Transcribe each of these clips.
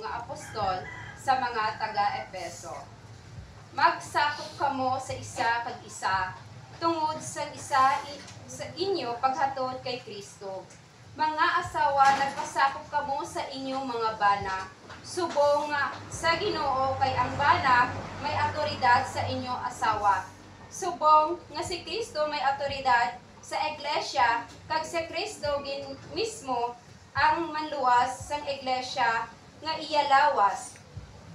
nga apostol sa mga taga-Efeso. Magsakop kamo sa isa kag isa tungod sa isa sa inyo paghatod kay Kristo. Mga asawa, nagpasakop kamo sa inyong mga bana. Subong nga sa Ginoo kay ang bana may awtoridad sa inyong asawa. Subong nga si Kristo may awtoridad sa iglesia kag si Kristo mismo ang manluwas sang iglesia nga iya lawas.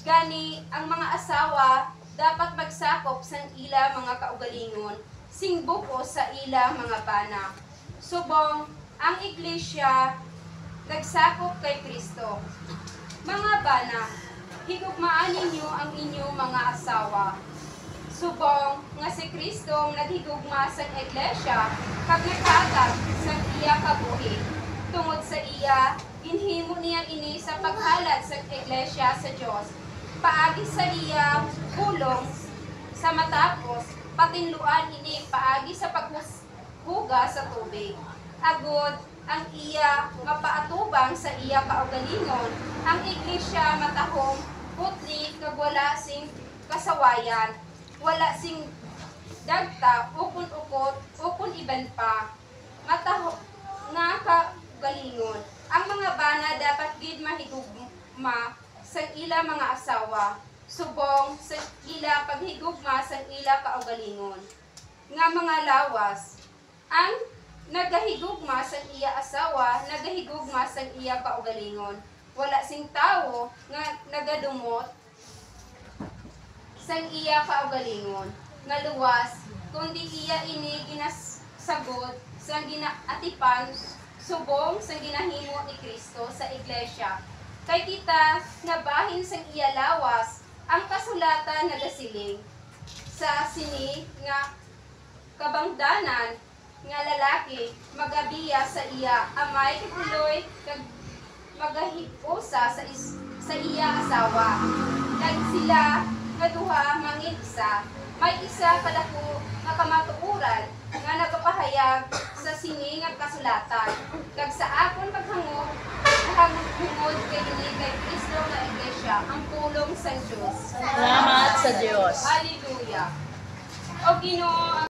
Gani ang mga asawa dapat magsakop sang ila mga kaugalingon sing buko sa ila mga bana. Subong ang iglesia nagsakop kay Kristo. Mga bana, higugmaan ninyo ang inyong mga asawa. Subong nga si Kristo naghigugma sa iglesia kag nakaagap sa iya kabuhi. Tungod sa iya, ginhimo niya ini sa paghalad sa iglesia sa Dios. Paagi sa iya pulong sa matapos, patinluan ini paagi sa paghuga sa tubig. Agod ang iya mapaatubang sa iya kaugalingon, ang iglesia matahong putli kag wala sing kasawayan, wala sing dagta, ukon-ukot, ukon iban pa, matahong nga kaugalingon. Ang mga bana dapat gid mahigugma sa ila mga asawa, subong sa ila paghigugma sa ila kaugalingon. Nga mga lawas, ang nagahigugma sa iya asawa, nagahigugma sa iya kaugalingon. Wala sing tawo nga nagadumot sa iya kaugalingon nga luwas, kundi iya ini ginasagod sa ginaatipan subong sa ginahimo ni Kristo sa iglesia. Kay kita nabahin sang iya lawas, ang kasulatan nagasiling sa sini nga kabangdanan nga lalaki magabiya sa iya amay katuloy kag magahiposa sa iya asawa. Kag sila nga duha mangin isa, may isa kadako nga kamatuoran nga nagapahayag sa sini nga kasulatan. Kag sa akon paghangop hangod kay Kristo nga iglesia ang pulong sa Dios. Salamat sa Diyos. Hallelujah. O Ginoo